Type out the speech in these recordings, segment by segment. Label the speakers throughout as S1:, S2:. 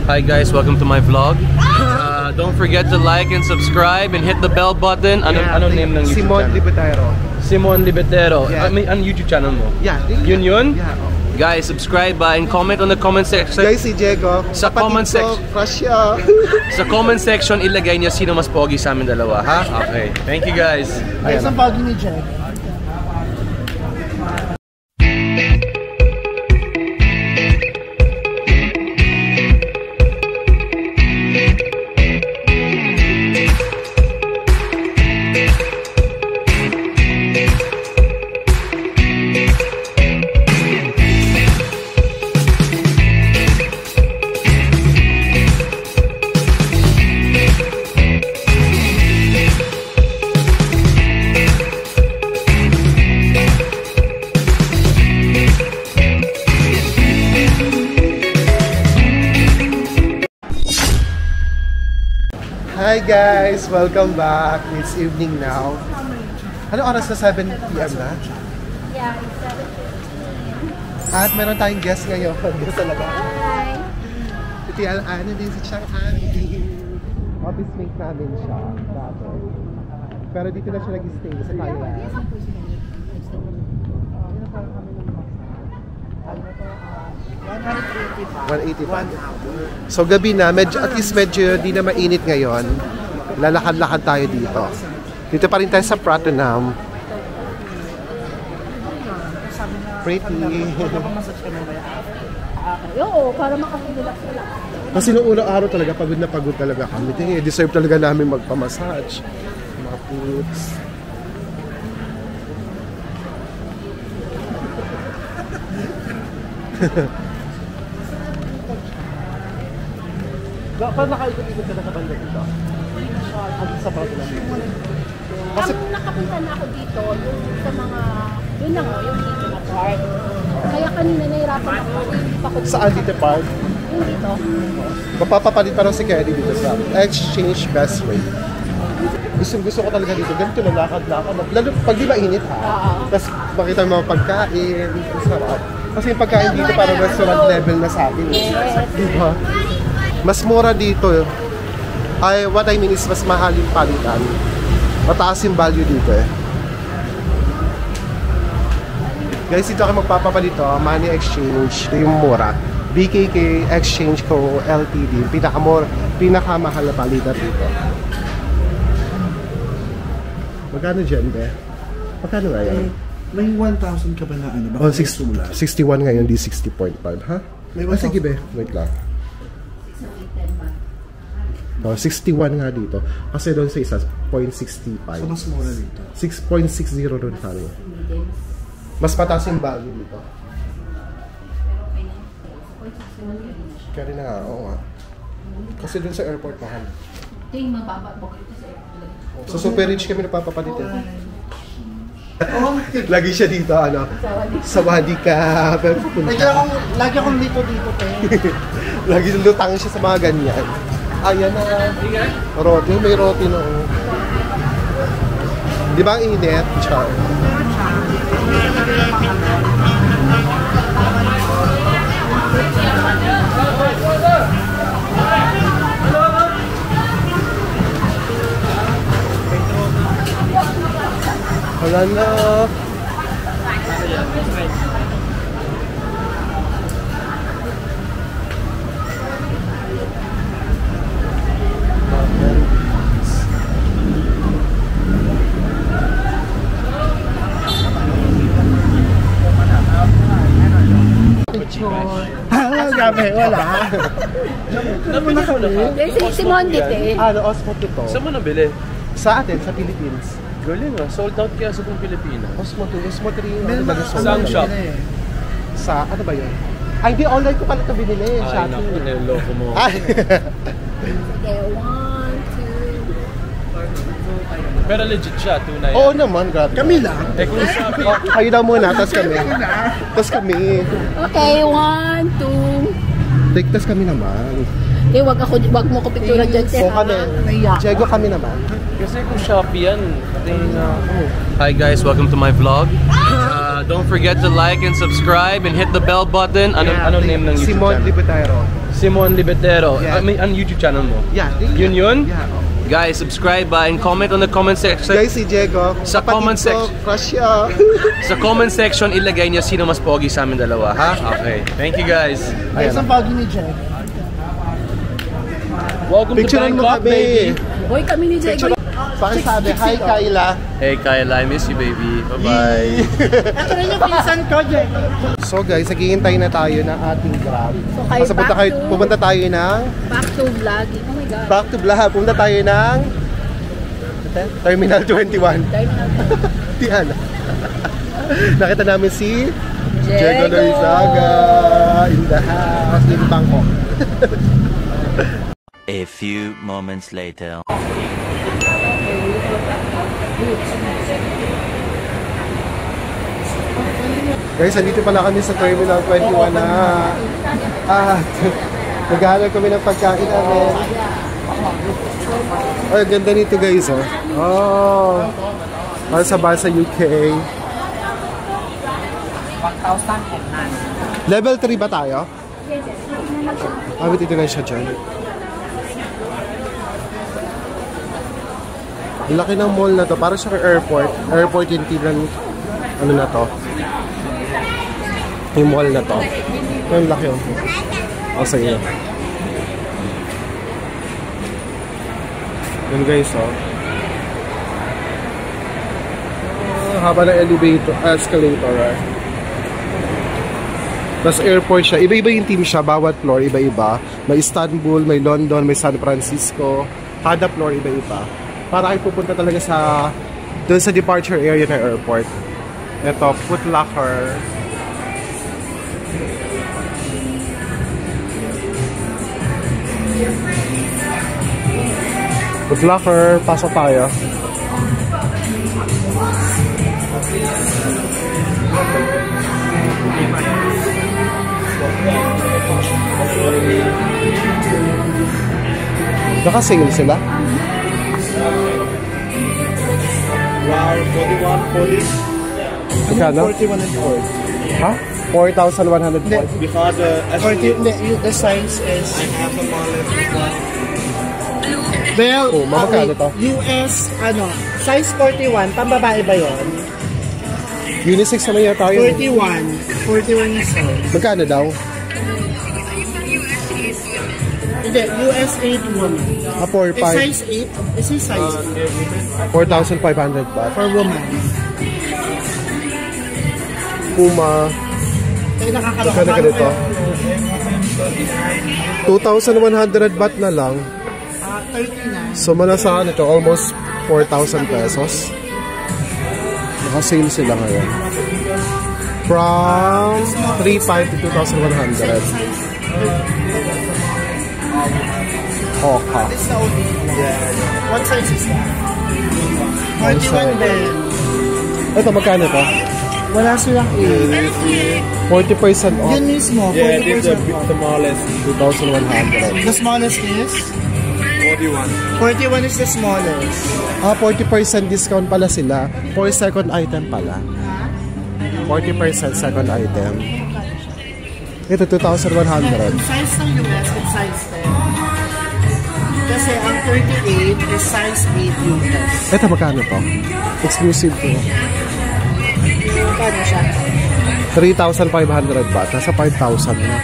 S1: Hi guys, welcome to my vlog. Don't forget to like and subscribe and hit the bell button. Ano name ng YouTube
S2: Simon
S1: channel?
S2: Libetero.
S1: Simon Libetero.
S2: Yeah.
S1: Ano YouTube channel mo?
S2: Yeah.
S1: Yun?
S2: Yeah. Oh.
S1: Guys, subscribe and comment on the comment section.
S2: Guys, si Diego.
S1: Sa comment section.
S2: Crush siya.
S1: Sa comment section, ilagay niyo sino mas pogi sa amin dalawa, ha? Okay. Thank you guys.
S2: Guys, ang pogi ni Diego. Hi guys! Welcome back. It's evening now. Ano oras na? 7 PM na?
S3: Yeah, it's 7:15.
S2: At meron tayong guest ngayon. Guest talaga.
S3: Hi!
S2: Iti Al-Ana din si Chang Andy. Office mate namin siya. Dati. Pero dito na siya nag-stay sa Thailand. 185. So gabi na, at least medyo di na mainit ngayon. Lalakad-lakad tayo dito. Dito pa rin tayo sa Pratunam. Pretty.
S3: Oo, para makapag-relax.
S2: Kasi nung unang araw talaga, pagod na pagod talaga kami. Tingin, deserve talaga namin magpamassage. Mga foods. Paano nakaikot-ikot ka na sa banda dito? Sa Pratunam.
S3: Kasi nakapunta na ako dito, yung sa mga, yun lang o, yung dito na park. Kaya kanina nahirapan ako kasi hindi pa ko dito.
S2: Saan dito park?
S3: Yung dito.
S2: Mapapapalit pa rin si Kelly dito sa Exchange Best Rate. Gusto ko talaga dito. Ganito na lakad-lakad. Lalo pag di mainit ha. Tapos makita mo mga pagkain. Sarap. Kasi yung pagkain dito parang restaurant level na sa akin. Diba? Mas mura dito. What I mean is mas mahal yung palitan. Mataas yung value dito eh. Guys, dito ako magpapapalit money exchange. Ito yung mura. BKK Exchange Co. Ltd. Pinakamahal na palitan dito. Magkano dyan, be? Magkano nga yan?
S4: May 1,000 ka ba na ano?
S2: Oh, 61 ngayon, di 60.5, ha? Sige, be. Wait lang. Oh, 61 nga dito. Kasi doon sa isa, 0.65.
S4: So, mas mura dito.
S2: 6.60 doon sa amin. Mas mataas yung value dito. Kaya rin na nga, oo nga. Kasi doon sa airport mahal.
S3: Ito yung mababa po ito sa airport.
S2: So super rich kami napapapalit eh. Lagi siya dito, ano? Sawadi ka. Pero
S4: Lagi akong dito te.
S2: lagi lutang siya sa mga ganyan. Ayan na. Roti, may roti na. Di ba ang init? Char. Wala na. Gabi, wala.
S1: Nabili ko na ba?
S3: Si Mondite.
S2: Ano, Osmo to.
S1: Saan mo nabili?
S2: Sa atin, sa Philippines.
S1: Galing ah, sold out kaya sa buong Pilipinas.
S2: Osmo 2 yung
S4: Meron
S2: ano,
S4: mga
S1: Sang shop.
S2: Sa, ano ba yun? Ay, hindi, online ko pala ito binili.
S1: Ay,
S2: Shopee.
S1: naku, niloko mo.
S2: Ay.
S3: Sige, 1, 2.
S1: Pero legit siya, tunay.
S2: Oo naman, grabe.
S4: Kami lang.
S1: Eh kung Shopee,
S2: Kayo daw muna, tas kami. Tas kami.
S3: Okay, 1, 2.
S2: Tas kami naman.
S3: Okay, wag mo ko picture dyan.
S2: So kami. Diego kami naman.
S1: kasi kung Shopee yan, tingin na ako. Hi guys, welcome to my vlog. Don't forget to like and subscribe and hit the bell button. Ano name ng YouTube
S2: Simon
S1: channel?
S2: Libetero.
S1: Simon Libetero.
S2: Yeah.
S1: Ano YouTube channel mo?
S2: Yeah.
S1: Yun?
S2: Yeah.
S1: Guys, subscribe and comment on the comment section.
S2: Guys, si Diego.
S1: Sa
S2: kapatid
S1: comment
S2: ko,
S1: section.
S2: Crush siya.
S1: Sa comment section, ilagay niyo sino mas pogi sa amin dalawa, ha? Okay. Thank you guys.
S4: Guys, ang pogi ni Jack.
S1: Welcome
S2: Picturean
S1: to
S2: mo
S1: Bangkok,
S2: kami.
S1: baby.
S3: Hoy, kami ni Diego.
S2: Pakisabi, hi Kayla.
S1: Hey, Kyla, I miss you, baby. Bye-bye.
S4: Ito rin yung pinsan ko, Jack.
S2: So guys, naghihintay na tayo ng ating Grab.
S3: So, kayo,
S2: Pupunta tayo ng
S3: back to vlogging. Oh my God.
S2: back to Blaha. Pupunta tayo ng Terminal 21. Diyan. Nakita namin si Diego Loizaga in the house in Bangkok.
S5: A few moments later.
S2: Guys, andito pala kami sa Terminal 21 na naghahanap kami ng pagkain namin. Ay, ganda nito guys, oh. Oh. Para sa basa UK. 1,000 Level 3 ba tayo? Ito na siya dyan. Ang laki ng mall na to. Para sa airport. Airport yung tinan. Ano na to? Yung mall na to. Ang laki oh. O, sige. Yun guys, oh. Haba ng escalator, eh. Tapos airport siya. Iba-iba yung team siya. Bawat floor, iba-iba. May Istanbul, may London, may San Francisco. Kada floor, iba-iba. Para kayo pupunta talaga sa doon sa departure area ng airport. Ito, Foot Locker. Foot Locker, pasok tayo. Naka-sale sila.
S4: Wow, 41, 40.
S2: Magkano?
S4: 41 and 40.
S2: Ha? 4,140.
S4: Because the size is... I have a wallet. Well,
S2: Oh, magkano to?
S4: US, size 41, pambabae ba yun?
S2: Unisex naman yata yun.
S4: 41 is size.
S2: Magkano daw?
S4: Hindi, US 8 woman.
S2: Ah, 4,500.
S4: Size 8? Is it size
S2: 4,500 baht.
S4: for woman?
S2: Puma.
S4: Kaya nakakaloka.
S2: Magkano ka dito? 2,100 baht na lang.
S4: 30 na.
S2: So, manasaan ito? Almost 4,000 pesos. Naka-sale sila ngayon. From 3,500 to 2,100. Okay.
S4: It's the only one. Yeah. What size is that? 41 din.
S2: Ito, magkano ito?
S4: Wala silang
S2: 40% off.
S4: Yun mismo, 40% off.
S2: smallest. 2,100.
S4: The smallest is? 41. 41 is the smallest.
S2: 40% discount pala sila. For second item pala. 40% second item. Ito, 2,100.
S4: Yung size ng US is size 10. Kasi ang 38 is size 8 US.
S2: Ito, magkano to? Exclusive to.
S4: Magkano siya?
S2: 3,500 baht. Nasa 5,000 na.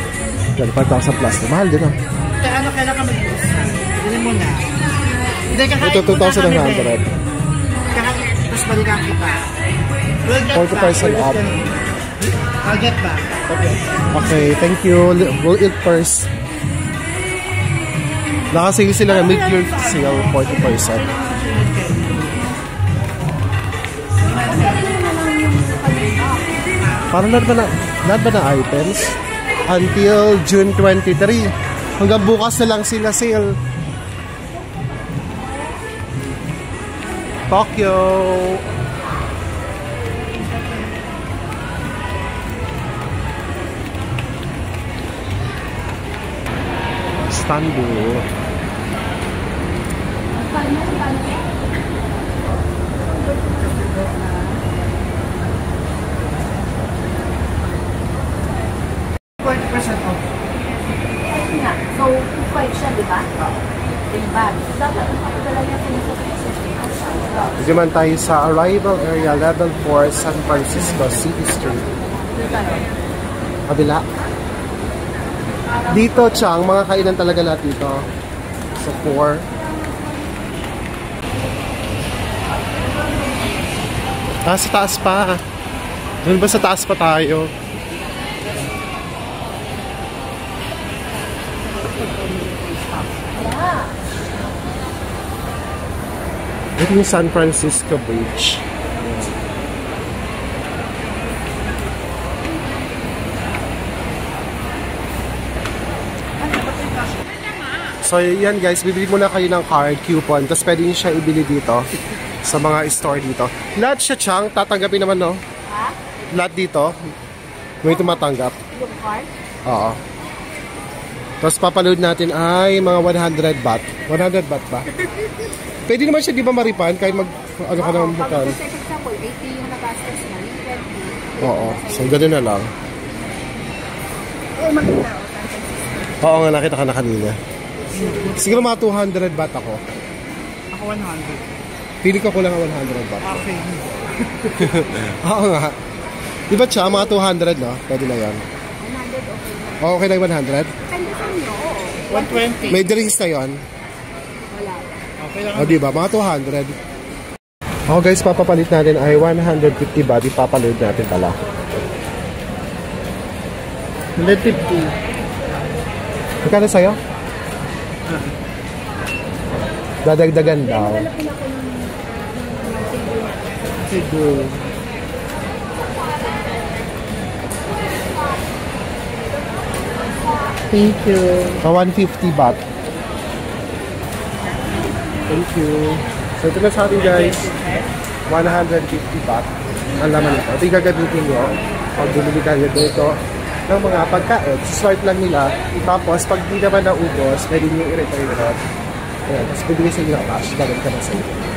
S2: Yan, 5,000 plus. Mahal din ah.
S4: Kaya kailan ka mag-discount? Bilhin mo na. Hindi,
S2: Ito, 2,100.
S4: Tapos balikan kita. We'll get
S2: 40%
S4: back.
S2: off.
S4: I'll get back.
S2: Okay, thank you. We'll eat first. Nakasale sila na mid-year sale, 40%. Parang lahat ba na items? Until June 23. Hanggang bukas na lang sila sale. Tokyo. Istanbul.
S4: off.
S3: Kasi nga, so 2.5 siya, di ba? Yung bag. Dapat ang pagdala niya sa nasa
S2: Dito man tayo sa Arrival Area Level 4, San Francisco City Street. Kabila. Dito, Chang, mga kainan talaga lahat dito. So, 4. Sa taas pa. Doon ba sa taas pa tayo? Ito yung San Francisco Beach. So yan guys, bibili muna kayo ng card, coupon, tapos pwede nyo siya ibili dito sa mga store dito. Lahat siya, Chang, tatanggapin naman, no?
S3: Ha?
S2: Lahat dito, may tumatanggap.
S3: Yung card?
S2: Oo. Tapos papaload natin ay mga 100 baht. 100 baht ba? Pwede naman siya, di ba, maripan? Kahit mag, ano ka naman bukan.
S3: Kasi for example, 80 yung nagastos na, yung 20.
S2: Oo, so gano'n na lang.
S3: Maganda,
S2: Oo nga, nakita ka na kanina. Siguro mga 200 baht ako.
S4: Ako 100.
S2: Pili ko lang 100 baht.
S4: Okay.
S2: Oo nga. Di ba siya, mga 200, no? Pwede na yan.
S3: 100 okay na.
S2: Okay na yung 100?
S3: Depende sa inyo, oo.
S4: 120.
S2: May drinks na yun?
S3: Wala.
S4: Okay lang.
S2: O, di ba? Mga 200. Oh, guys, papapalit natin ay 150 baht. Ipapaload natin pala.
S4: 150.
S2: Magkano sa'yo? Dadagdagan daw.
S3: Hanapin ako ng
S2: Siguro.
S4: Thank you.
S2: 150 baht. Thank you. So ito na sa atin guys. 150 baht. Ang laman nito. Ito yung gagamitin nyo. Pag bumili kayo dito ng mga pagkain. Swipe lang nila. Tapos pag di naman naubos, pwede nyo i-return na. Ayan. Tapos bibigay sa inyo ng cash. Gagawin ka na sa inyo.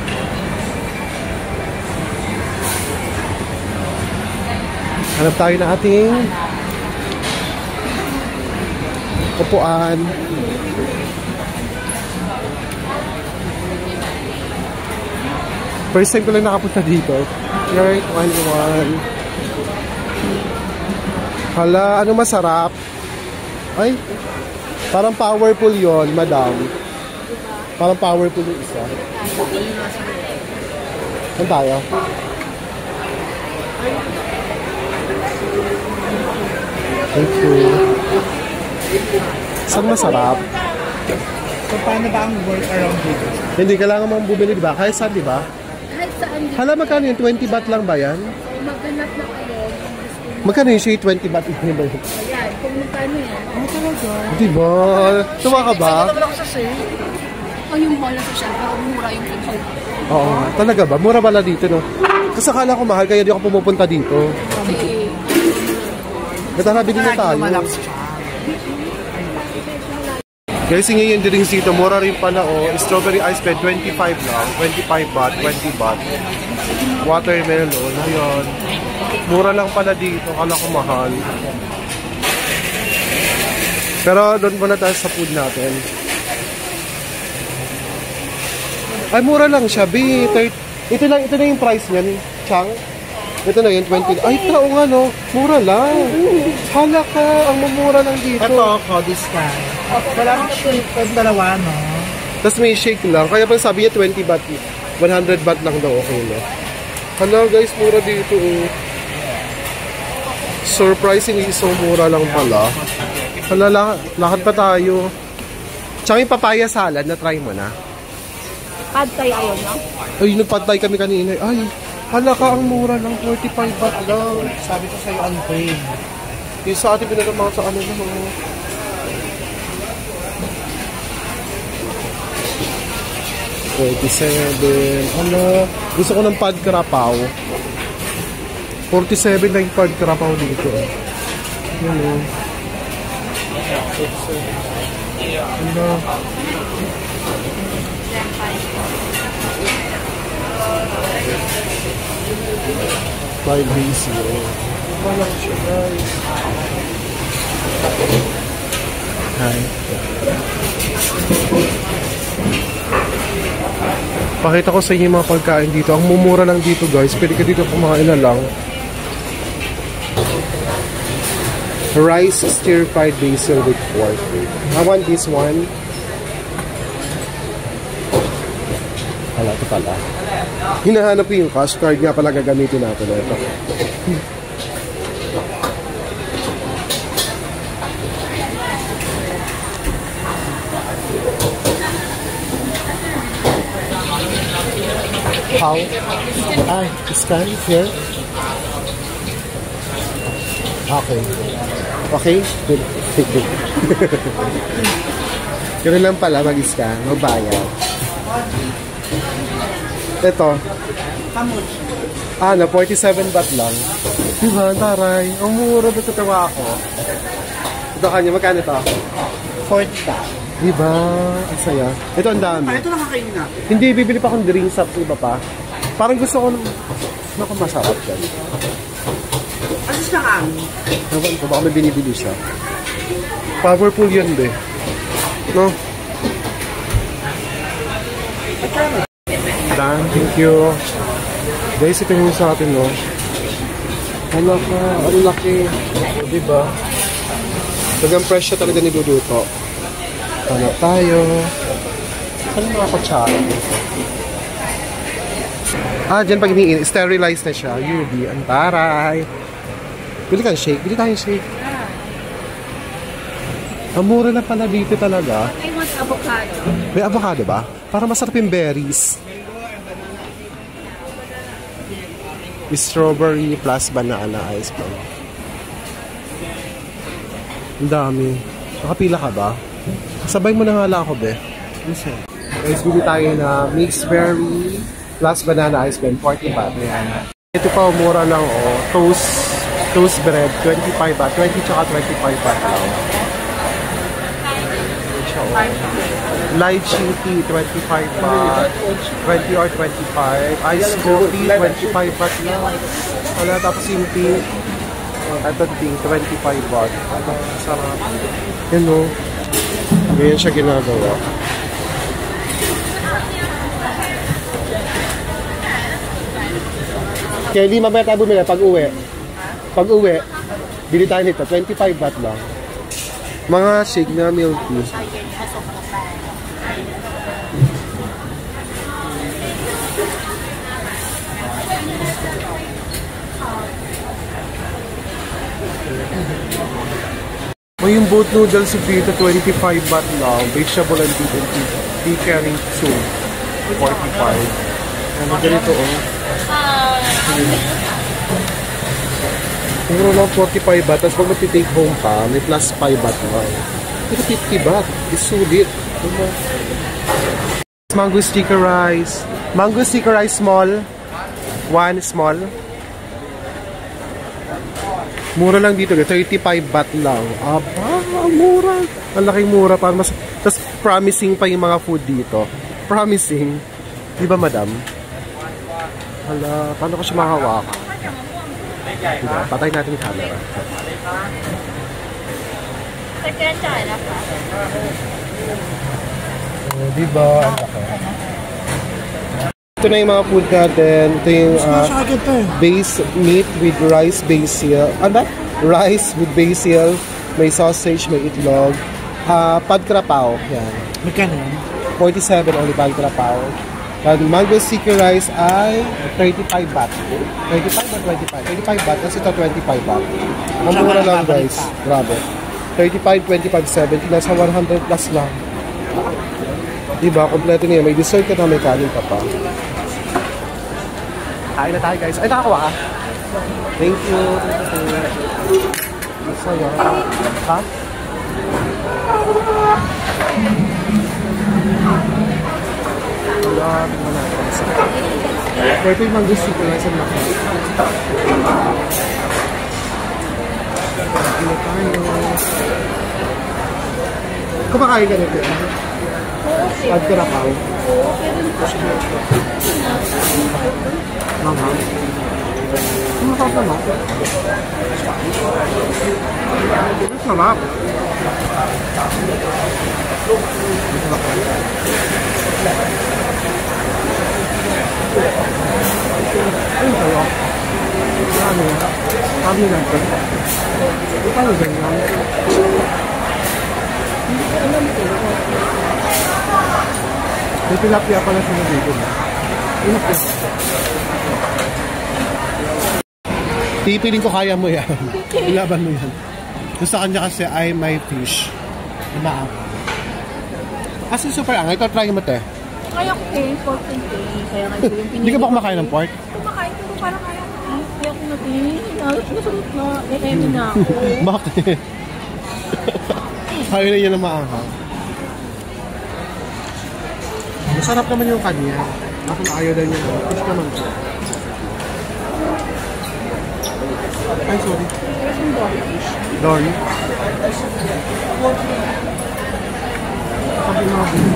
S2: Hanap tayo na ating upuan. First time ko lang nakapunta dito. Right, 1-1. Hala, ano masarap? Ay, parang powerful yon, madam. Parang powerful yung isa. Saan tayo? Thank you. Saan masarap?
S4: So, paano ba ang work around dito?
S2: Hindi, kailangan mong bumili, di ba? Kahit saan, di ba?
S3: kahit saan dito.
S2: Hala, magkano yun? 20 baht lang ba yan?
S3: So, maghanap na kayo kung gusto nyo.
S2: Magkano yun siya? 20 baht yun ba yun?
S3: Ayan, kung magkano yan.
S4: Ano talaga?
S2: Di ba? Tuwa ka ba?
S4: Ano naman ako sa sale?
S3: Ang yung mall na social, pero mura yung food.
S2: Oo, talaga ba? Mura pala dito, no? Kasi akala ko mahal, kaya di ako pumupunta dito.
S3: Kasi,
S2: Katara, bilhin na tayo.
S4: Malax siya.
S2: Guys, yung drinks dito, mura rin pala, oh. Strawberry ice cream, 25 lang. 25 baht, 20 baht. Watermelon, ayun. Mura lang pala dito, akala ko mahal. Pero doon muna tayo sa food natin. Ay, mura lang siya, B. Ito na yung price niyan, Chang. Ito na yun, 20. Ay, tao nga, no? Mura lang. Hala ka, ang mamura lang dito.
S4: Ito ako, this time. Wala nang shake. Pwede dalawa, no?
S2: Tapos may shake lang. Kaya pang sabi niya 20 baht. 100 baht lang daw, okay na. Hala guys, mura dito. Oh. Surprisingly, so mura lang pala. Hala, lakad pa tayo. Tsaka yung papaya salad, na-try mo na.
S3: pad thai ayaw mo?
S2: Ay, nagpatay kami kanina. Ay, hala ka, ang mura lang. 45 baht lang.
S4: Sabi ko sa'yo, unpaid.
S2: Yung sa atin pinagamawa sa ano lang. Oh. $47. Hala, gusto ko ng pad karapaw. 47 lang yung pad karapaw dito. Yan o. Hala. Five busy. Wala siya guys. Hi. Pakita ko sa inyo yung mga pagkain dito. Ang mumura lang dito guys. Pwede ka dito kumain na lang. Rice stir-fried basil with pork. I want this one. Wala, ito pala. Hinahanap ko yung cash card nga pala gagamitin natin. Ito. How? Scan here. Okay. Okay? Good. Good. Ganun lang pala mag-scan. Magbayad. Ito. Na 47 baht lang. Diba? Taray. Ang mura. Natatawa ako. Ito kanya. Magkano ito? 40 baht. Diba? Ang saya. Ito ang dami.
S4: Ito nakakainin natin.
S2: Hindi, bibili pa akong drinks sa iba pa. Parang gusto ko naku, masarap yan.
S4: Asis na kami.
S2: Ewan ko, baka may binibili siya. Powerful yan, be. No? Dan, thank you. Guys, ito yung sa atin, no? Ano ka? Ano laki? Diba? Tagang fresh siya talaga niluluto. Ano tayo? Ano mga kutsara? Dyan pag sterilize na siya. UV, antaray. Bili kang shake. Bili tayong shake. Ang mura na pala dito talaga.
S3: I want avocado.
S2: May avocado ba? Para masarap yung berries. Strawberry plus banana ice cream. Ang dami. Nakapila ka ba? Sabay mo na nga lang ako, be. Guys, bili tayo na mixed berry plus banana ice cream, 40 baht. Ayan. Ito pa, mura lang, oh. Toast bread, 25 baht. 20 tsaka 25 baht lang. Lychee tea, 25 baht. 20 or 25. Iced coffee, 25 baht lang. Wala, tapos yung tea. Ito ting, 25 baht. Sarap. Yan, no. Ganyan siya ginagawa. Kaya hindi mamaya tayo bumili pag-uwi. Pag-uwi, bili tayo nito. 25 baht lang. Mga shake na milk tea. Yung boat noodles soup dito, 25 baht lang. Vegetable and tea curry soup, 45. Ano ganito, oh. Puro lang 45 baht. Tapos pag mag-take home pa, may plus 5 baht lang. Ito 50 baht. Isulit. Mango sticker rice. Mango sticker rice small. One small. Mura lang dito, 35 baht lang. Aba, mura. Ang laking mura. Tapos promising pa yung mga food dito. Promising. Di ba, madam? Hala, paano ko siya mahawak? Diba? Patay natin yung camera. Diba? Ang laki. Ito na yung mga food natin. Ito yung base meat with rice basil. Ano ba? Rice with basil. May sausage, may itlog. Pad krapao. Yan.
S4: Magkano yan?
S2: 47 only pad krapao. Mango sticky rice ay 35 baht. 35 or 25? 25 baht. Kasi ito 25 baht. Ang mura lang guys. Grabe. 35, 25, 70. Nasa 100 plus lang. Diba? Kompleto niya. May dessert ka na, may kanin ka pa. Kain na tayo guys. Ay, nakakuha ka? Thank you. Masaya. Ha? Wala. Tingnan natin. Pwede yung mango stick na sa laki. Kino tayo. Kumakain ka nito. Pad krapao. Mama. Masarap naman. Masarap. Ayun kayo. Ano yun? Sabi natin. Paano ganyan? May tilapia pala siya na dito. Tipiling ko kaya mo yan. Ilaban mo yan. Kung sa kanya kasi ay may fish. Maang. Kasi super ang. Ito try mo te.
S3: Kaya ko pork and kaya nga ito yung pinili.
S2: Hindi ka ba kumakain ng pork?
S3: Kumakain pero parang kaya ko na masarap na. Emi na ako.
S2: Bakit? Kaya na yan na maanghang. Masarap naman yung kanya. Ako na ayaw daw niya. Fish naman siya. Ay, sorry. Dory. Sabi mga buhay.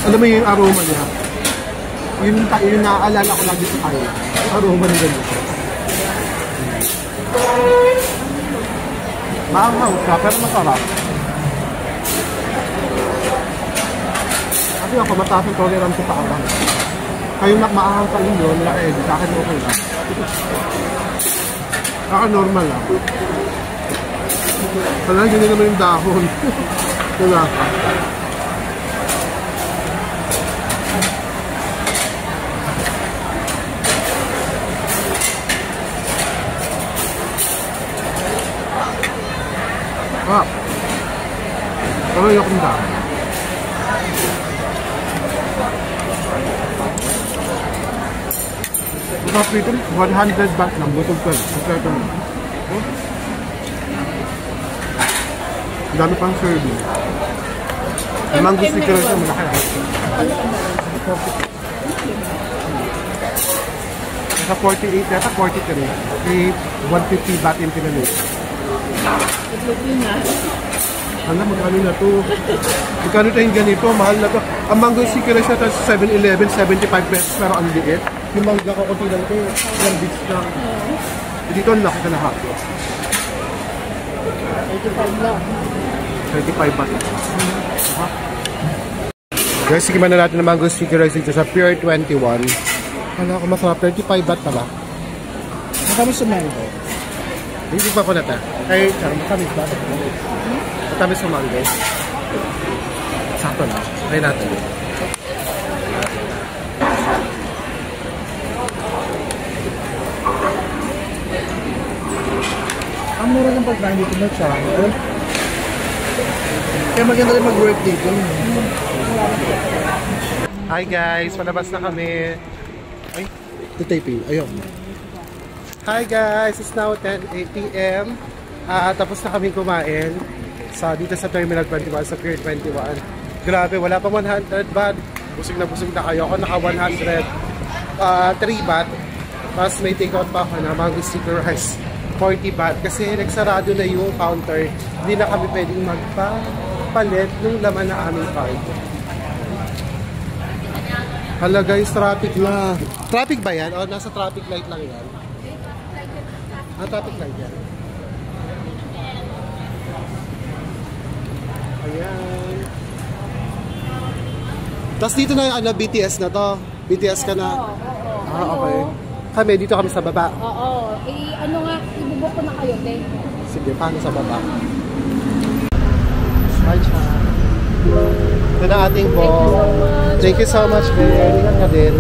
S2: Alam mo yung aroma niya? Yung naaalala ko lagi sa kanya. Aroma na ganyan. Maanghang siya, pero masarap. Kasi ako mataas ang tolerance sa anghang. Kayong maanghang pa rin yun, sa akin okay lang. Saka normal lang. Kailangan hindi naman yung dahon. Wala. Pero yung akong dahon. Masarap dito, 100 baht lang, butog ka. Masarap lang. Ang dami pang serving. Namang gusto ko rin siya, malaki. Nasa 48, yata 43. 150 baht yung pinalit. Alam, magkano na to? Magkano tayong ganito? Mahal na to. Ang mango sticker siya sa 7-Eleven, 75 pesos, pero ang liit. Yung mangga ko kunti lang ito, yung bits na. Dito ang laki ka lahat.
S3: 85 lang.
S2: 35 baht. Guys, sige man na natin ng mango sticker rice dito sa Pure 21. Kala ko masarap, 35 baht pala. Matamis sa mango. Hindi pa ko na ta. Ay, matamis ba? Matamis sa mango. Sakto na. Try natin. Ang mura ng pagkain dito na channel. Kaya maganda rin mag-work dito. Hi guys, palabas na kami. Ay, ito taping. Ayun. Hi guys, it's now 10 p.m. Tapos na kami kumain dito sa Terminal 21, sa Pier 21. Grabe, wala pa 100 baht. Busog na kayo. Ako naka 103 baht. Tapos may take out pa ako na mango sticker rice. 40 baht kasi nagsarado na yung counter. Hindi na kami pwedeng magpapalit ng laman na aming card. Hala guys, traffic na. Traffic ba yan? O nasa traffic light lang yan? Traffic light yan. Ayan. Tapos dito na yung BTS na to. BTS ka na. Okay. Kami, dito kami sa baba.
S3: Oo. Ano nga, ibubok ko na kayo, te.
S2: Sige, paano sa baba? Hi, Chan. Ito na ating ball. Thank you so much, Ben. Ingat ka din.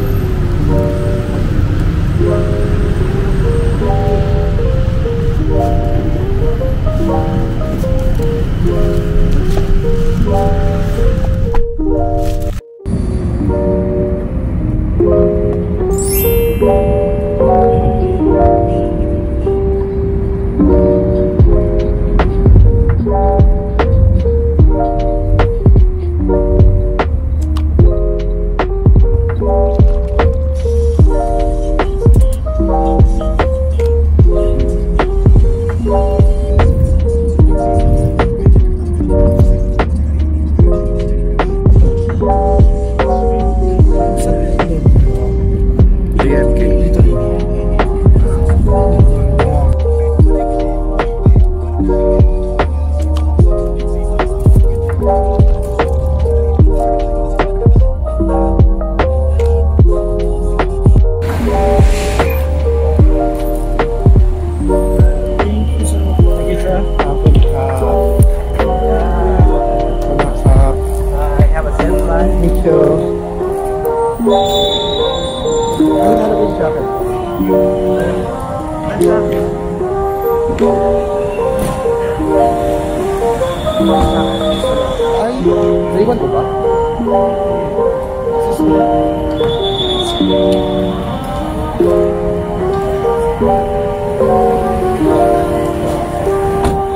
S2: Ay, naiwan ko ba?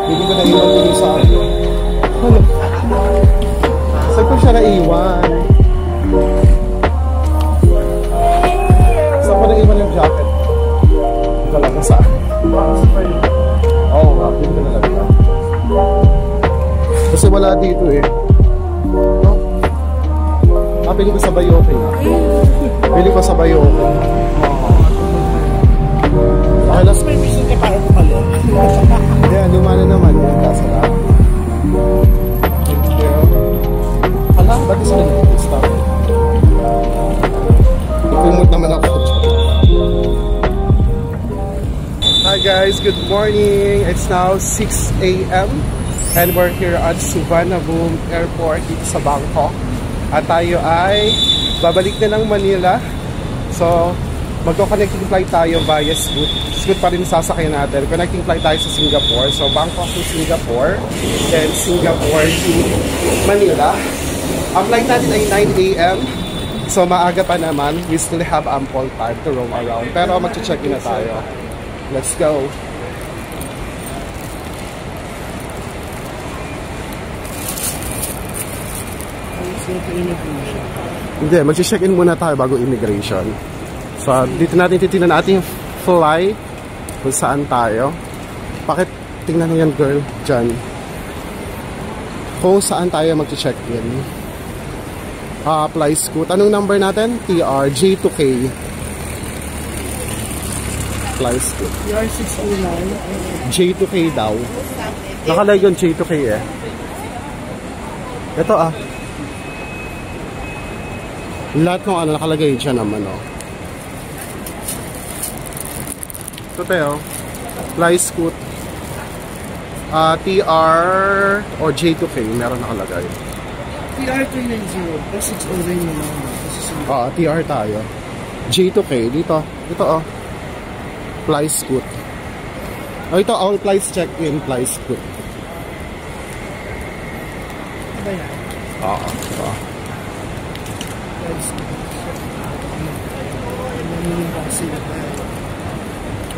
S2: Hindi ko naiwan ko sa ano. Ano? Saan ko siya naiwan? Saan ko naiwan yung jacket? Ito lang kung saan. Oo nga, hindi ko nalagyan. Kasi wala dito eh. No? Piling ko sa Bayoke na. Piling ko sa Bayoke.
S4: Okay, last may vision ka para pumalit.
S2: Yeah, luma na naman yung kasala. Thank you. Hala, ba't isa rin yung stop? Ipimot naman ako. Hi guys, good morning. It's now 6 a.m. and we're here at Suvarnabhumi Airport dito sa Bangkok. At tayo ay babalik na ng Manila. So, magko-connecting flight tayo via Scoot. Scoot pa rin sasakyan natin. Connecting flight tayo sa Singapore. So, Bangkok to Singapore. Then, Singapore to Manila. Ang flight natin ay 9 a.m. So, maaga pa naman. We still have ample time to roam around. Pero, mag-check-in na tayo. Let's go! Hindi, mag-check-in muna tayo bago immigration. So, dito natin titignan natin yung fly kung saan tayo. Bakit? Tingnan mo yan, girl. Diyan. Kung saan tayo mag-check-in. Fly Scoot. Anong number natin? TR J2K. Fly Scoot.
S4: TR 609.
S2: J2K daw. Nakalagay yung J2K eh. Ito ah. Lahat ng ano nakalagay dyan naman oh. Ito tayo. Fly Scoot. TR or J2K meron nakalagay.
S4: TR 390. Plus 609 mo lang.
S2: TR tayo. J2K dito. Ito oh. Fly Scoot. Ito all flights check-in. Fly Scoot.
S4: Ba yan?
S2: Oo.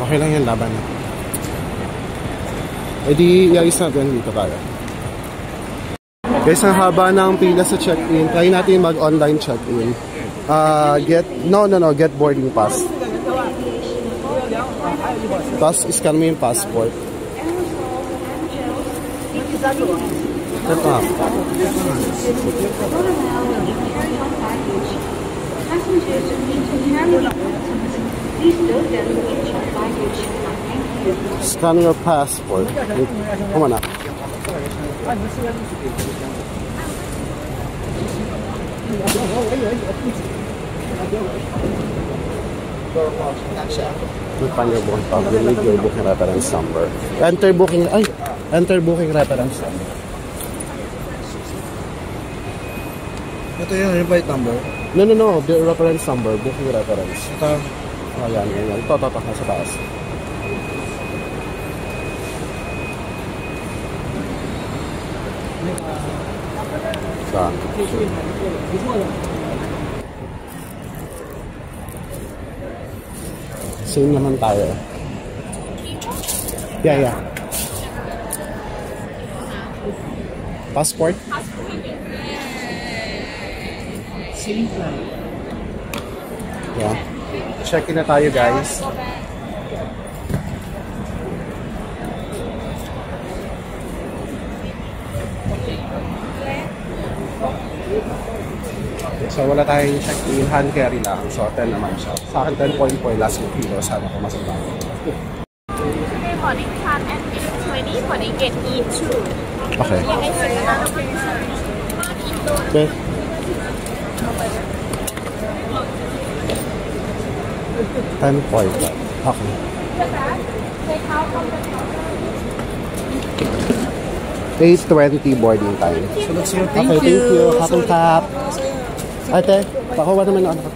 S2: Okay lang yan, laban na. E di, iayos natin dito tayo. Guys, ang haba ng pila sa check-in. Try natin mag-online check-in. Get boarding pass. Tapos, scan mo yung passport. Ito. Scan your passport. Come on up. Click on your board tab. You need your booking reference number. Enter booking reference number.
S4: Ito yung invite number.
S2: No. The reference number. Booking reference.
S4: Ito.
S2: Ayan. Ito. Nasa taas. Same naman tayo. Yeah. Passport?
S4: Same plan.
S2: Yeah. Check-in na tayo, guys. So, wala tayong check-in. Hand carry lang. So, 10 naman siya. Sa akin, 10.4 last kilo. Sana ko masama.
S6: Today morning time at 8:20 for the gate E2.
S2: Okay. Okay. 10.5. Okay. 8:20 boarding time.
S4: So that's your
S2: Okay, thank you. Kapong kap. Ate, pakuha naman ako.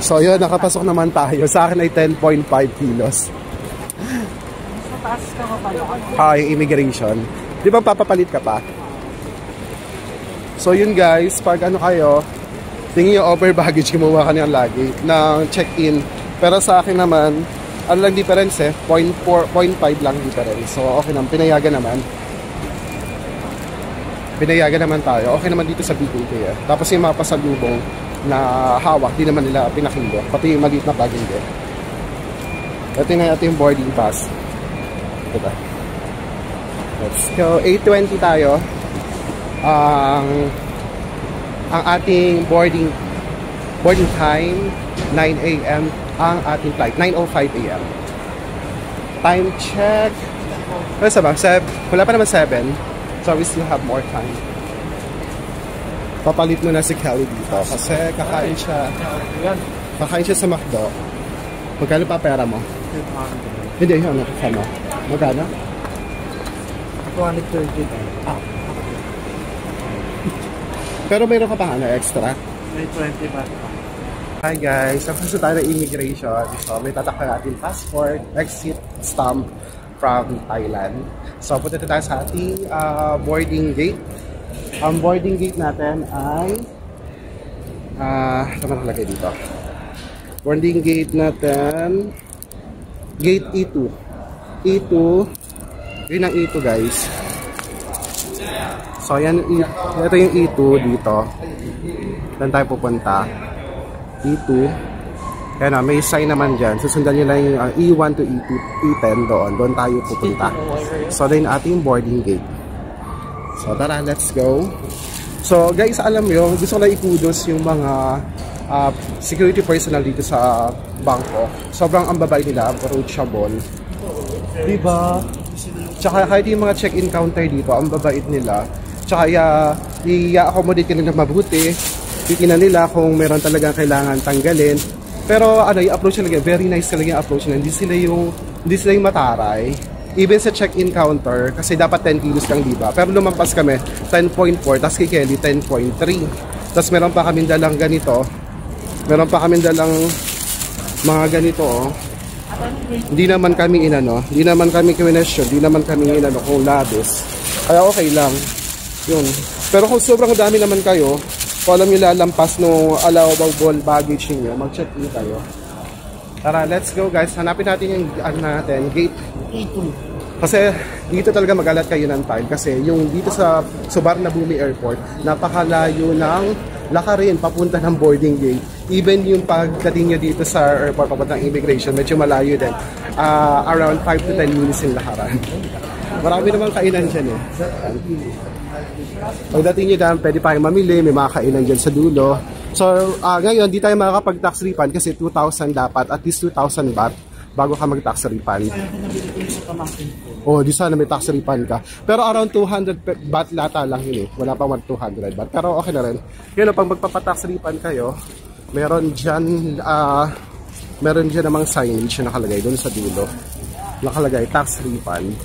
S2: So yun, nakapasok naman tayo. Sa akin ay 10.5 kilos.
S4: Mataas ka pa pala.
S2: Yung immigration. Di ba papapalit ka pa? So yun guys, pag ano kayo, tingin yung over baggage, kumuha ka niyang lagi ng check-in. Pero sa akin naman, ano lang difference 0.5 lang difference. So okay naman, pinayagan naman tayo. Okay naman dito sa BKK eh. Tapos yung mga pasalubong na hawak, di naman nila pinakilo. Pati yung maliit na bagging din. Ito yung boarding pass. Diba? Let's go. 8:20 tayo. Ang ating boarding time 9 AM ang ating flight 9:05 AM. Time check. Ano ba? Wala pa naman 7. So we still have more time. Papalit mo na si Kelly dito kasi kakain siya sa McDo. Magkano pa pera mo? Hindi, ano kasama? Magkano?
S4: 230.
S2: Pero mayroon ka pa extra?
S4: May 20 ba?
S2: Hi guys, tapos tayo ng immigration. So may tatakpan natin passport, exit stamp from Thailand. So punta tayo sa ating boarding gate. Ang boarding gate natin ay ito nakalagay dito. Boarding gate natin gate E2. E2, yun ang E2 guys. So yan, ito yung E2 dito. Doon tayo pupunta. E2. Kaya na, may sign naman dyan. Susundan nyo lang yung E1 to E2, E10 doon. Doon tayo pupunta. So then ating boarding gate. So tara, let's go. So guys, alam mo, gusto ko lang ikudos yung mga security personnel dito sa Bangkok. Sobrang ang babay nila, approachable. Diba? Tsaka kahit yung mga check-in counter dito, ang babait nila. Tsaka i-accommodate ka nila mabuti. Titignan nila kung meron talagang kailangan tanggalin. Pero ano, yung approach nila, very nice talaga yung approach nila. Hindi sila yung mataray. Even sa check-in counter, kasi dapat 10 kilos lang, diba? Pero lumampas kami, 10.4, tapos kay Kelly, 10.3. Tapos meron pa kaming dalang ganito. Meron pa kaming dalang mga ganito, oh. Hindi naman kami hindi naman kami question, hindi naman kami kung labis. Kaya okay lang. Yun. Pero kung sobrang dami naman kayo, kung alam nyo lalampas no allowable baggage niyo, mag-check-in kayo. Tara, let's go guys. Hanapin natin yung gate E2. Kasi dito talaga mag-alat kayo ng time. Kasi yung dito sa Suvarnabhumi Airport, napakalayo ng lakarin papunta ng boarding gate. Even yung pagdating nyo dito sa airport papunta ng immigration, medyo malayo din. Around 5 to 10 minutes yung lakaran. Marami namang kainan dyan eh. Pagdating nyo dyan, pwede pa kayong mamili, may mga kainan dyan sa dulo. So, ngayon, di tayo makakapag-tax refund kasi 2,000 dapat, at least 2,000 baht bago ka mag-tax refund. Di sana may tax refund ka. Pero around 200 baht lata lang yun eh. Wala pa 200 baht. Pero okay na rin. Yun, pag magpapatax refund kayo, meron dyan namang signage na nakalagay doon sa dulo. Nakalagay, tax refund.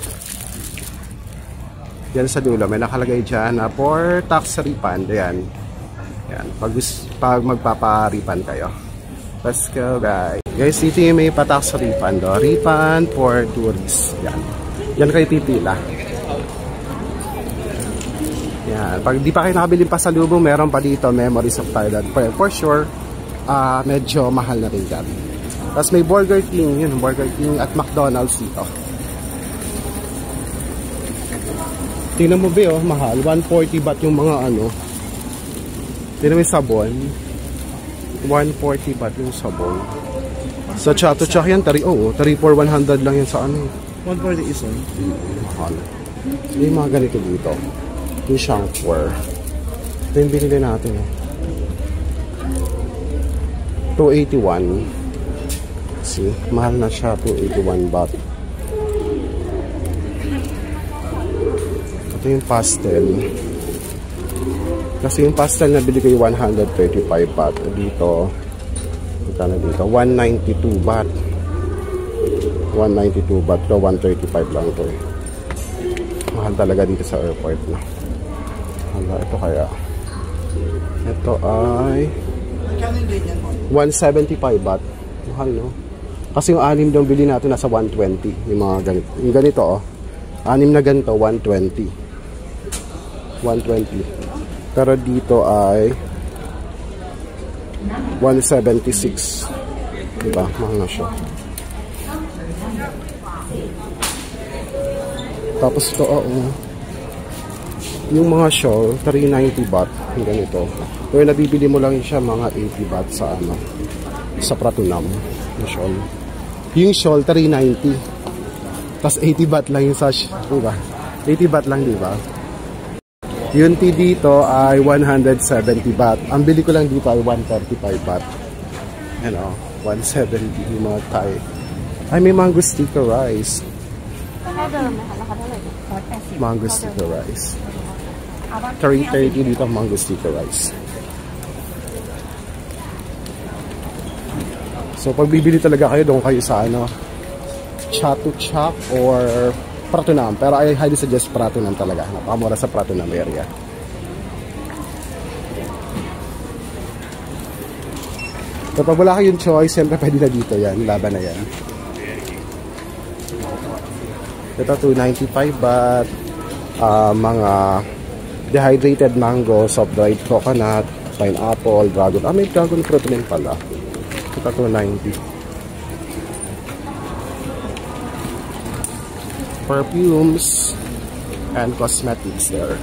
S2: Yan sa dulo, may nakalagay dyan na for tax refund. Ayan. Yan. Pag magpapa-refund kayo. Let's go guys. Guys, dito yung may pa-tax refund. Refund for tourists. Yan. Yan kayo pipila. Yan. Pag di pa kayo nakabiling pasalubong, meron pa dito Memories of Thailand. For sure, medyo mahal na rin dyan. Tapos may Burger King. Yun, Burger King at McDonald's dito. Tingnan mo ba mahal. 140 baht yung mga Tingnan mo yung sabon. 140 baht yung sabon. Sa Chato Chak yan, 3 for 100 lang yan sa
S4: 140 is on.
S2: Mahal. May mga ganito dito. Yung shampoo. Ito yung binili natin. 281. See, mahal na siya. 281 baht. Ito yung pastel. Kasi yung pastel na bili ko yung 135 baht. Dito, magkano dito? 192 baht. 192 baht. So 135 lang ito eh. Mahal talaga dito sa airport na. Hala, ito kaya. Ito ay
S4: Magkano yung ganyan mo?
S2: 175 baht. Mahal, no? Kasi yung 6 daw bili natin nasa 120. Yung mga ganito. Yung ganito, oh. 6 na ganito, 120. 120. Pero dito ay 176. Diba? Mahal na siya. Tapos ito, yung mga shawl, 390 baht. Yung ganito. Pero nabibili mo lang siya mga 80 baht sa sa Pratunam. Yung shawl. Yung shawl, 390. Tapos 80 baht lang yung sash. Diba? 80 baht lang, diba? Yung tea dito ay 170 baht. Ang bili ko lang dito ay 135 baht. Yan o, 170 yung mga Thai. Ay, may mango sticker rice. Mango sticker rice. 330 dito ang mango sticker rice. So, pag bibili talaga kayo, doon kayo sa Chatu Chak or Pratunam. Pero I highly suggest Pratunam talaga. Napakamura sa Pratunam area. Kapag wala kayong choice, siyempre pwede na dito yan. Laban na yan. Ito, 295 baht. Mga dehydrated mango, soft dried coconut, pineapple, dragon. May dragon fruit din pala. Ito, 290. Perfumes and cosmetics there.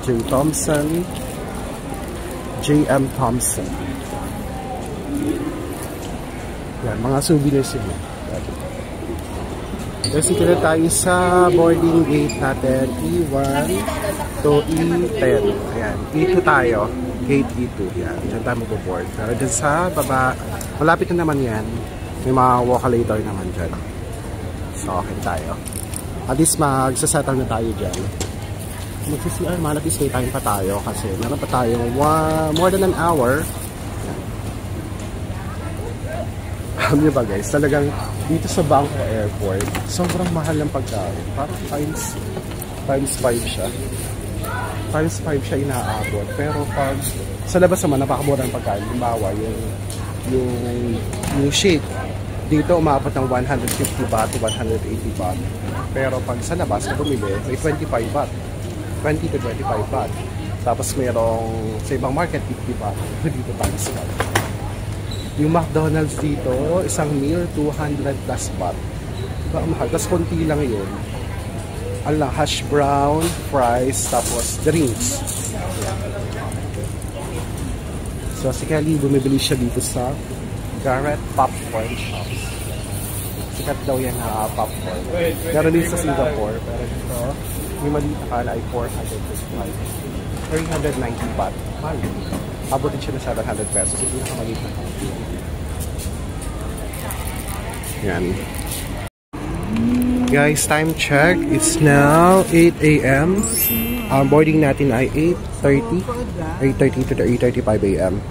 S2: J. Thompson, J.M. Thompson. Yan, mga souvenirs yun. Kasi kaya tayo sa boarding gate natin, E1 to E10. Ayan, E2 tayo. Gate E2. Yan, dyan tayo mag-board. Pero dyan sa baba, malapit na naman yan. May mga walk-a-later naman dyan. So, okay tayo. At least magsasettle na tayo dyan. Magsisi-CR, at least may time pa tayo kasi meron pa tayong more than an hour. Alam nyo ba guys, talagang dito sa Bangkok Airport, sobrang mahal ng pagkain. Parang times 5 siya. Times 5 siya inaabot. Pero pag sa labas naman, napakamura ng pagkain. Halimbawa, yung shake. Dito umabot ng 150 baht to 180 baht. Pero pag sa labas, kung bumili, may 25 baht. 20 to 25 baht. Tapos merong sa ibang market, 50 baht. Dito times 5. Yung McDonald's dito, isang meal, 200 plus baht. Diba ang mahal? Tapos konti lang yun. Alam, hash brown, fries, tapos drinks. So si Kelly, bumibili siya dito sa Garrett Popcorn Shops. Sikat daw yan na popcorn. Pero dito sa Singapore, pero dito, yung maliit na kala ay 390 baht. Mahal. Abutin siya na 700 pesos. Hindi na maliit na kala. Yan. Guys, time check. It's now 8 a.m. Boarding natin ay 8:30 to 8:35 a.m.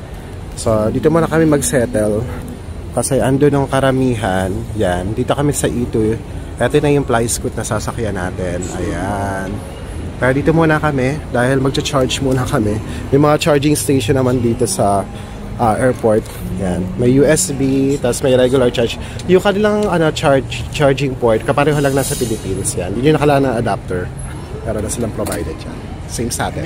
S2: So, dito muna kami mag-settle. Kasi ando ng karamihan. Yan. Dito kami sa E2. Ito na yung fly-scoot na sasakyan natin. Ayan. Pero dito muna kami. Dahil mag-charge muna kami. May mga charging station naman dito sa airport. Yan. May USB. Tapos may regular charge. Yung kanilang charging port. Kapareho lang nasa Philippines. Yan. Hindi nakalaan ng adapter. Pero na silang provided yan. Same sa atin.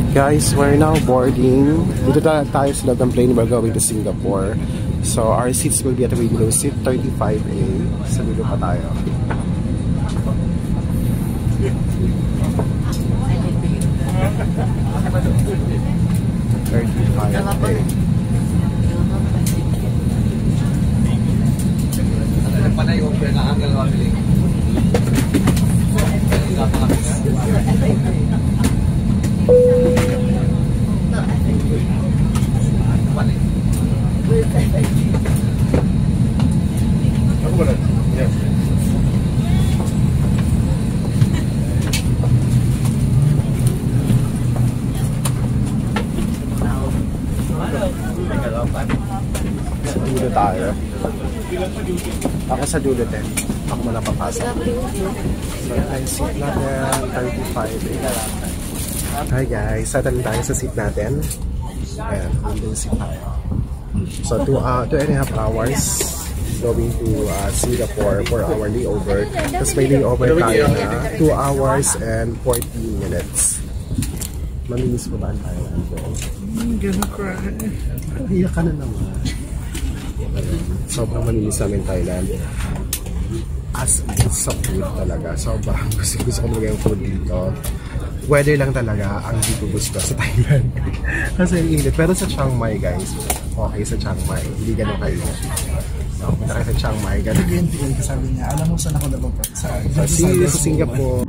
S2: Guys, we're now boarding. Dito tayo sa loob ng plane. We're going to Singapore. So, our seats will be at the window seat 35A. Sa dulo pa tayo. Dulo tayo. Ako sa dulo din. Ako muna papasok. So, ay seat natin, 35. Hi guys, settle tayo sa seat natin. and Indonesia tayo. So 2.5 hours going to Singapore for our layover. Tapos may layover tayo na 2 hours and 14 minutes. Maminis mo ba ang Thailand?
S4: Gonna cry.
S2: Iyak ka na naman. Sobrang maminis namin Thailand. As in sa food talaga. Sobrang gusto ko talaga yung food dito. Weather lang talaga ang hindi ko gusto sa Thailand. Kasi init. Pero sa Chiang Mai guys, okay sa Chiang Mai. Hindi ganun kayo. So, punta kayo sa Chiang Mai.
S4: Again, sabi niya, alam mo saan ako nabagay?
S2: Sa Singapore.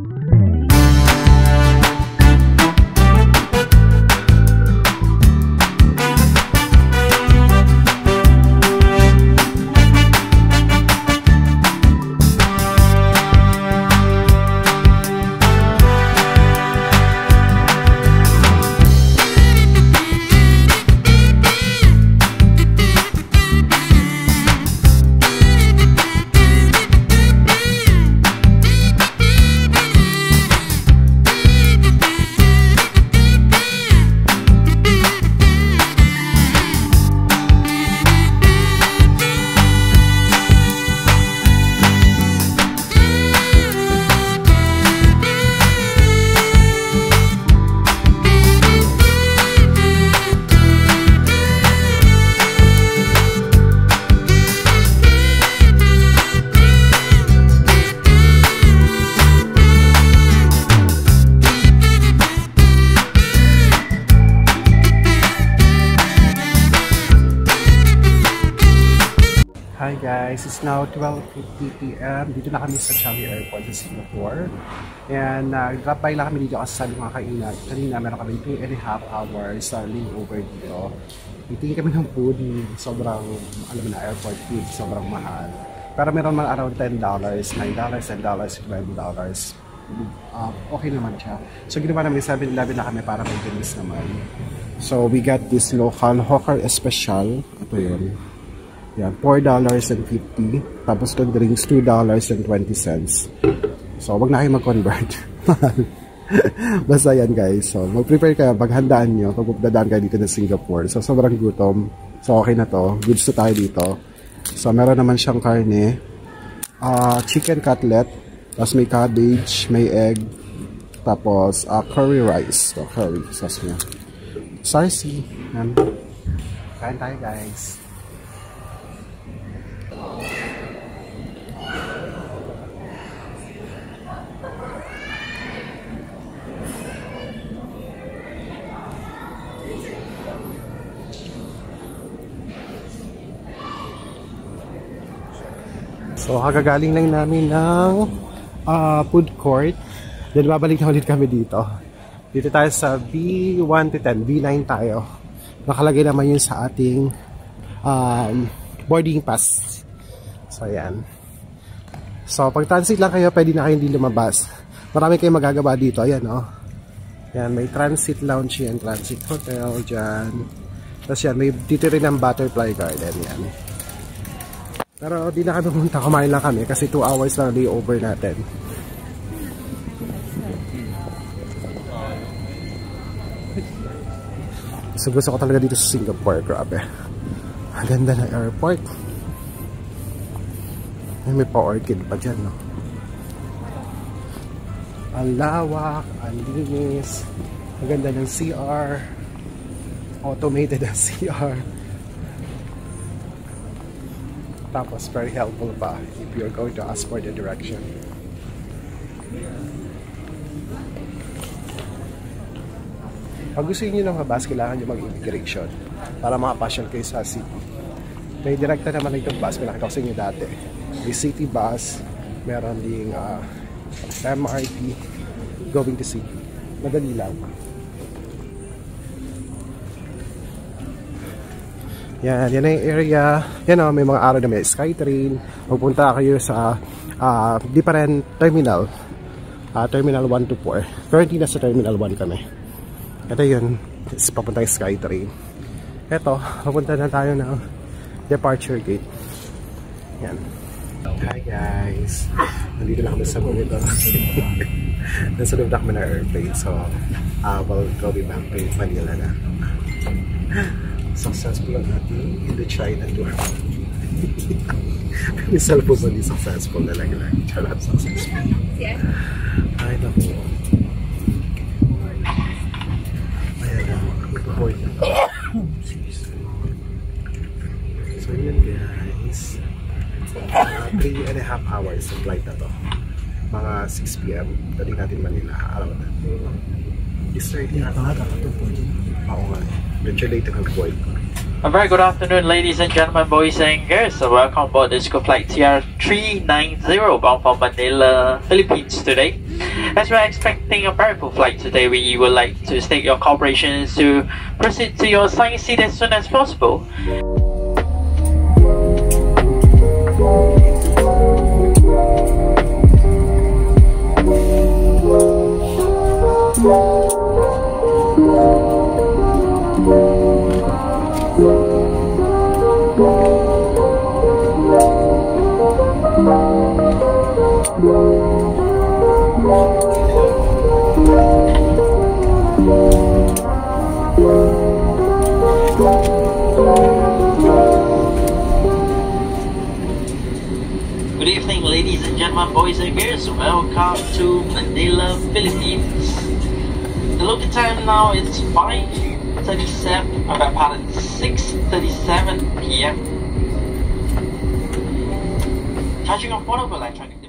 S2: Hi guys, it's now 12:50 PM. Dito na kami sa Changi Airport sa Singapore. And drop by lang kami dito kasi sabi mga kainan. Kanina meron kami 2.5 hours layover dito. Itingin kami ng food, sobrang, alam mo na, airport food, sobrang mahal. Pero meron man around $10, $9, $10, $12. Okay naman siya. So ginawa namin 7-11 na kami para may bilis naman. So we got this local hawker special. Ito yun. Yan, $4.50. Tapos yung drinks, $2.20. So, wag na kayo mag-convert. Basta yan guys. So, mag-prepare kayo, paghandaan nyo, pag dadaan kayo dito na Singapore. So, sobrang gutom. So, okay na to. Goods to tayo dito. So, meron naman siyang karne. Chicken cutlet. Tapos may cabbage, may egg. Tapos, curry rice. So, curry sauce niya. Sarsi. Yan. Kain tayo guys. So, kagagaling lang namin ng food court. Then, babalik na ulit kami dito. Dito tayo sa B1 to 10. B9 tayo. Nakalagay naman yun sa ating boarding pass. So, ayan. So, pag transit lang kayo, pwede na kayo hindi lumabas. Marami kayong magagawa dito. Ayan, oh. Ayan, may transit lounge yan. Transit hotel dyan. Tapos yan, may dito rin ang butterfly garden. Yan. Pero di na kami pumunta, kumain lang kami kasi 2 hours lang layover natin. So gusto ko talaga dito sa Singapore, grabe. Ang ganda ng airport. Ay, may pa-orchid pa dyan, no? Ang lawak, ang linis. Ang ganda ng CR. Automated ang CR. Tapos, very helpful pa if you're going to ask for the direction. Pag gusto nyo ng mabas, kailangan nyo mag-immigration para makapasyon kayo sa city. May direkta naman itong bus, pinakita ko sa inyo dati. May city bus, meron ding MRT going to city. Madali lang. Yan na yung area. Yan o, may mga araw na may SkyTrain. Pupunta kayo sa different terminal. Terminal 1 to 4. Currently nasa Terminal 1 kami. Ito yun. Papunta yung SkyTrain. Ito, papunta na tayo ng departure gate. Yan. Hi guys. Nandito na kami sa monitor. Nasa loob na kami ng airplane. So, we'll go back to Manila na. Successful ang ating Indochina tour. Yung cellphone hindi successful na lang. Charot, successful. Ay, naku. Ayan na. Ito-hold na. So, yun guys. 3.5 hours ang flight na to. Mga 6 p.m. Dali natin Manila. Around that. Is 30 na talaga. Oo nga. Medyo late ang flight.
S7: A very good afternoon, ladies and gentlemen, boys and girls. So welcome aboard this flight TR390 bound for Manila, Philippines today. As we're expecting a very full flight today, we would like to state your cooperation to proceed to your assigned seat as soon as possible. Good evening, ladies and gentlemen, boys and girls. Welcome to Manila, Philippines. The local time now is 5:37, pardon, 6:37 p.m. Charging on portable electronic